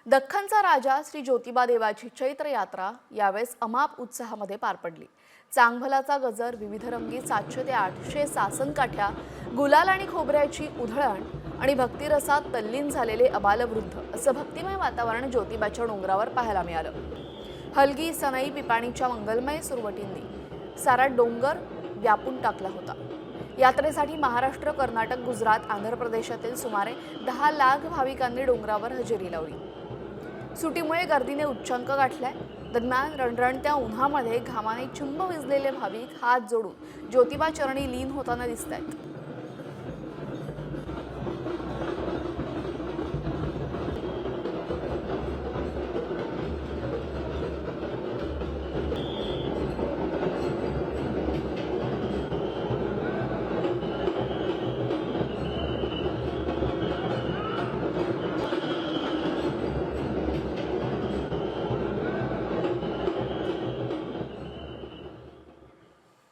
दख्खनचा राजा श्री ज्योतिबा देवाची चैत्र यात्रा यावेळेस अमाप उत्साहामध्ये पार पडली। चांगभलाचा गजर, विविध रंगी 700 ते 800 सासनकाठ्या, गुलाल आणि खोबऱ्याची उधळण आणि भक्तिरसात तल्लीन झालेले अबालवृद्ध असं भक्तिमय वातावरण ज्योतिबाच्या डोंगरावर पाहायला मिळालं। हलगी, सनई, पिपाणीच्या मंगलमय सुरवटींनी सारा डोंगर व्यापून टाकला होता। यात्रेसाठी महाराष्ट्र, कर्नाटक, गुजरात, आंध्र प्रदेशातील सुमारे 10 लाख भाविकांनी डोंगरावर हजेरी लावली। सुटीमुळे गर्दीने उच्चांक गाठलाय। दरम्यान रणरणत्या उन्हामध्ये घामाने चिंब विझलेले भाविक हात जोडून ज्योतिबा चरणी लीन होताना दिसतायत।